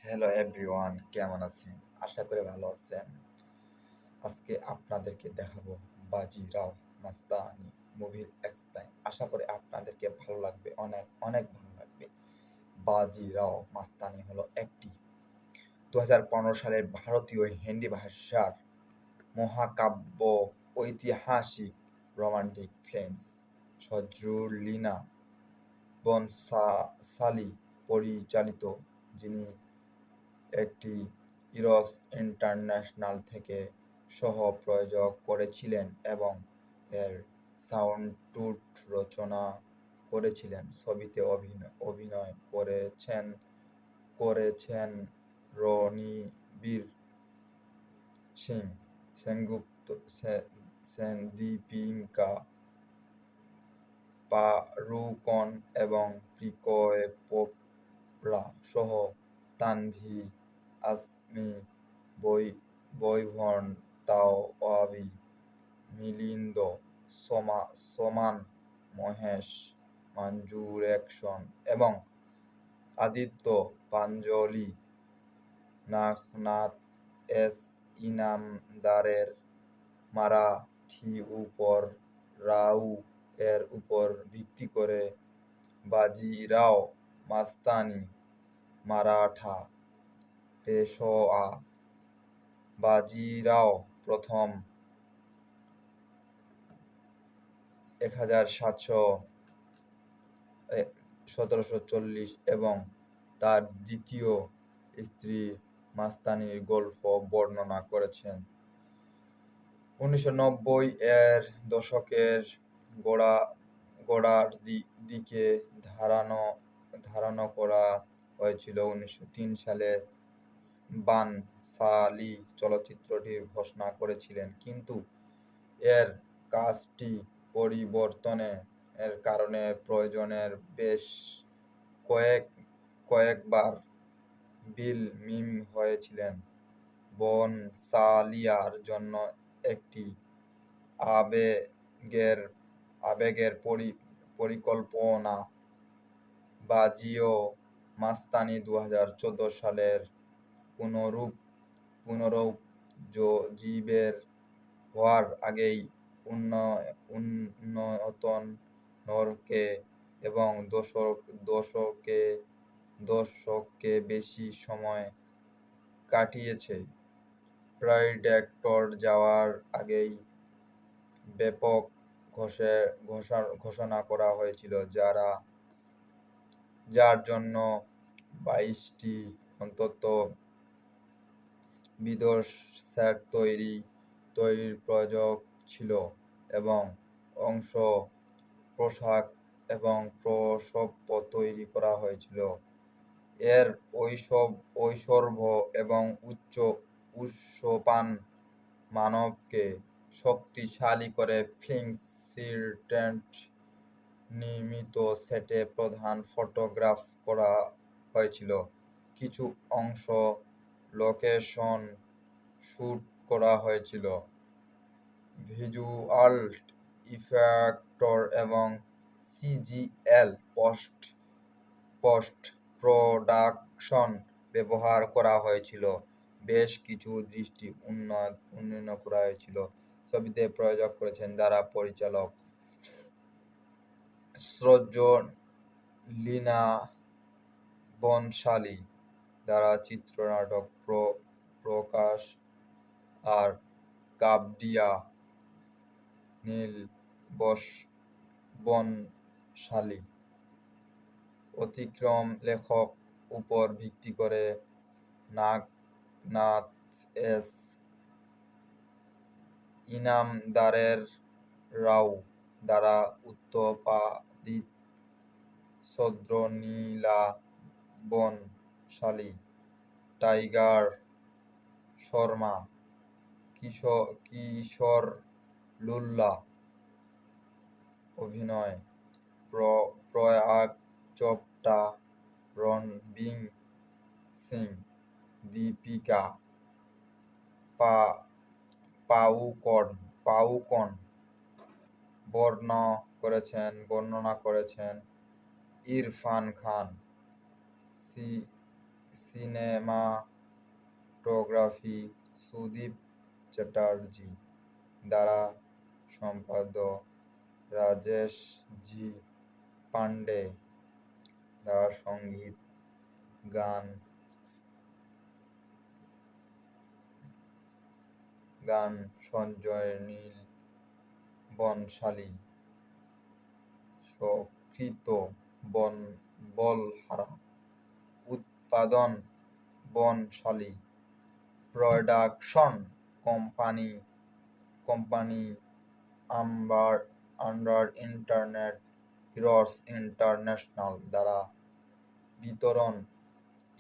Hello everyone, কেমন আছেন? আশা করি ভালো আছেন। আজকে আপনাদেরকে দেখাবো বাজিরাও মাস্তানি মুভির এক্সপ্লেইন। আশা করি আপনাদেরকে ভালো লাগবে, অনেক অনেক ভালো লাগবে। বাজিরাও মাস্তানি হলো একটি 2015 সালের ভারতীয় হিন্দি ভাষার মহাকাব্য ঐতিহাসিক রোমান্টিক ফিল্মস। সজরুলিনা বনসালী পরিচালিত, যিনি একটি ইরস ইন্টারন্যাশনাল থেকে সহ-প্রযোজক করেছিলেন এবং এর সাউন্ডট্র্যাক রচনা করেছিলেন। ছবিতে অভিনয় করেছেন রণবীর সিং, সেন, দীপিকা পাড়ুকোন এবং প্রিয়পোপড়া সহ তানভি, আসমি, বৈভন তাওয়াবি, মিলিন্দ সোমান, মহেশ মঞ্জুরেকশন এবং আদিত্য পাঞ্জলি নাগনাথ এস ইনামদারের মারাঠি উপর রাও এর উপর ভিত্তি করে বাজিরাও মাস্তানি মারাঠা পেশোয়া বাজিরাও প্রথম 1740 এবং তার দ্বিতীয় স্ত্রী মাস্তানির গল্প বর্ণনা করেছেন। 1990 এর দশকের গোড়ার দিকে ধারণা করা হয়েছিল 1903 সালে বানসালী চলচ্চিত্রটির ঘোষণা করেছিলেন, কিন্তু এর কাজটি পরিবর্তনের কারণে প্রযোজনের বেশ কয়েকবার বিল-মিম হয়েছিলেন। বনসালিয়ার জন্য একটি আবেগের পরিকল্পনা বাজিও মাস্তানি 2014 সালের পুনরুজ্জীবের হওয়ার আগেই উন্নতন নরকে এবং দশকে বেশি সময় কাটিয়েছে। প্রেডেটর যাওয়ার আগেই ব্যাপক ঘোষণা করা হয়েছিল, যার জন্য 22টি অন্তত বিদেশ সেট তৈরির প্রয়োজন ছিল এবং অংশ, পোশাক এবং প্রসব করা হয়েছিল। এর ঐশ্বর্য এবং উচ্চপান মানবকে শক্তিশালী করে ফিল্ম সিটেন্ট নির্মিত সেটে প্রধান ফটোগ্রাফ করা হয়েছিল। কিছু অংশ লোকেশন শুট করা হয়েছিল। ভিজুয়াল ইফেক্ট এবং সিজিএল পোস্ট প্রোডাকশন ব্যবহার করা হয়েছিল। বেশ কিছু দৃষ্টি উন্নয়ন করা হয়েছিল। ছবিতে প্রযোজক করেছেন যারা পরিচালক সজরুলিনা বনসালী, দ্বারা চিত্রনাটক প্রকাশ আর কাবডিয়া নীল বনসালী। অতিক্রম লেখক উপর ভিত্তি করে নাগনাথ এস ইনামদারের রাও দ্বারা উত্পাদিত সজরুলিনা বনসালী, টাইগার শর্মা, কিশোর লুল্লা অভিনয়, প্রয়াগ চোপড়া, রণবীর সিং, দীপিকা পাড়ুকোন বর্ণনা করেছেন ইরফান খান, সিনেমাটোগ্রাফি সুদীপ চ্যাটার্জি দ্বারা সম্পাদক রাজেশ জি পান্ডে দ্বারা সঙ্গীত গান গান সঞ্জয় নীল বনশালী সকৃত বলহারা উৎপাদন Bhansali production company under internet Eros international দ্বারা বিতরণ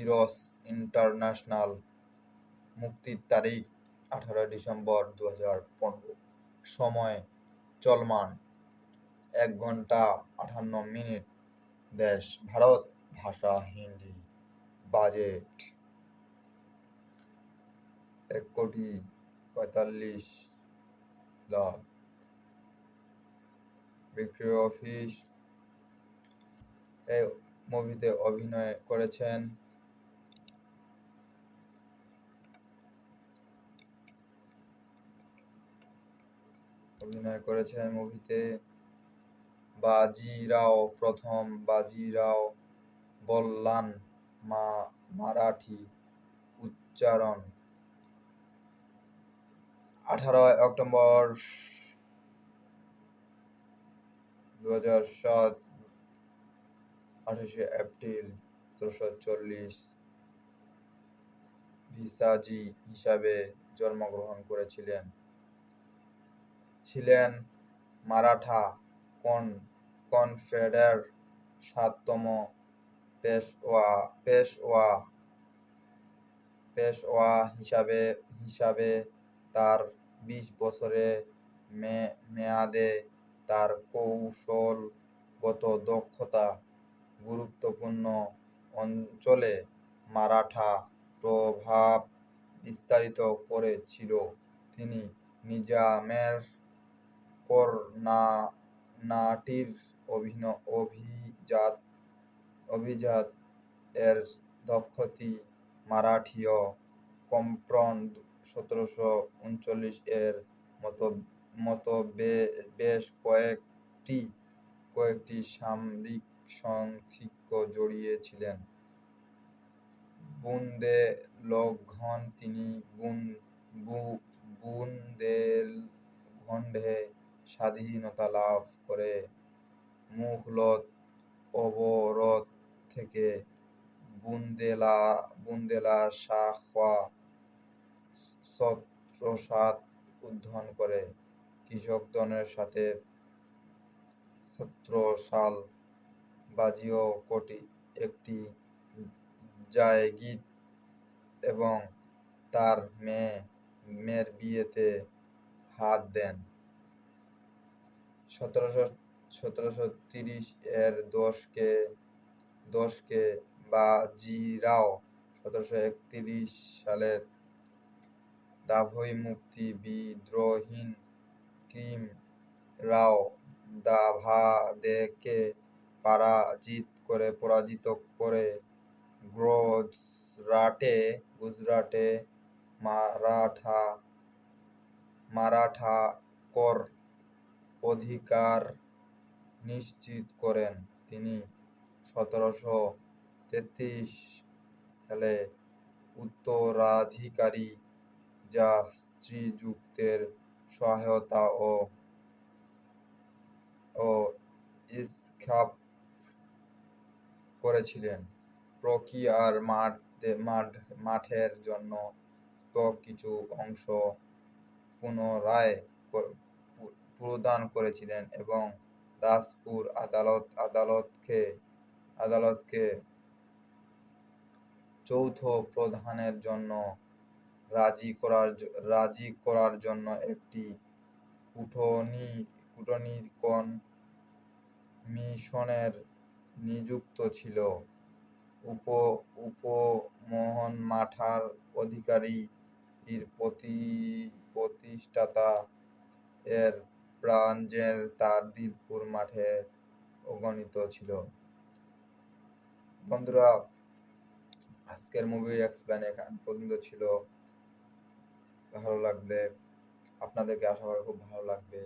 ইরস ইন্টারন্যাশনাল মুক্তির তারিখ 18 ডিসেম্বর 2015 সময় চলমান 1 ঘন্টা 58 মিনিট দেশ ভারত ভাষা হিন্দি বাজেট 1,45,00,000 বিক্রি অফিস এই মুভিতে অভিনয় করেছেন মুভিতে বাজিরাও প্রথম বাজিরাও বল্লান মারাঠি উচ্চারণ 18 অক্টোবর 2007 28 এপ্রিল 1940 ভিসাজি হিসাবে জন্মগ্রহণ ছিলেন মারাঠা কনফেডারের 7তম পেশওয়া হিসাবে তার 20 বছরের মেয়াদে তার কৌশলগত দক্ষতা গুরুত্বপূর্ণ অঞ্চলে মারাঠা প্রভাব বিস্তারিত করেছিল। তিনি নিজামের কর্ণাটির অভিজাত এর দক্ষতি মারাঠীয় কম্পন 1739 এর মতো বেশ কয়েকটি সামরিক সংক্ষিপ্ত জড়িয়েছিলেন। বুন্দেলখণ্ড তিনি বুন্দেলখণ্ডে স্বাধীনতা লাভ করে মুঘল অবরোধ থেকে বুন্দেলা শাহ ছত্রসাল উদ্ধার করে কৃষকদের সাথে ছত্রসাল বাজিও একটি জায়গির এবং তার মেয়ের বিয়েতে হাত দেন। 1730 এর দশকে বাজিরাও 1731 সালের দাভোই মুক্তি বিদ্রোহী করিম রাও দাভাদেকে পরাজিত করে গুজরাটে মারাঠা কর অধিকার নিশ্চিত করেন। তিনি 1733 সালে উত্তরাধিকারী যা শ্রীযুক্তের সহায়তা ও ইসখাপ করেছিলেন। প্রক্রিয়ার মাঠের জন্য কিছু অংশ পুনরায় প্রদান করেছিলেন এবং রাজপুর আদালতকে যৌথ প্রদানের জন্য রাজি করার জন্য একটি কমিশনের নিযুক্ত ছিল। উপমহামাঠার অধিকারী প্রতিষ্ঠাতা এর প্রাঞ্জের তার দিলপুর মাঠে অগণিত ছিল। বন্ধুরা, আজকের মুভির এক্সপ্লেন এখান পর্যন্ত ছিল। ভালো লাগলে আপনাদেরকে আশা করি খুব ভালো লাগবে।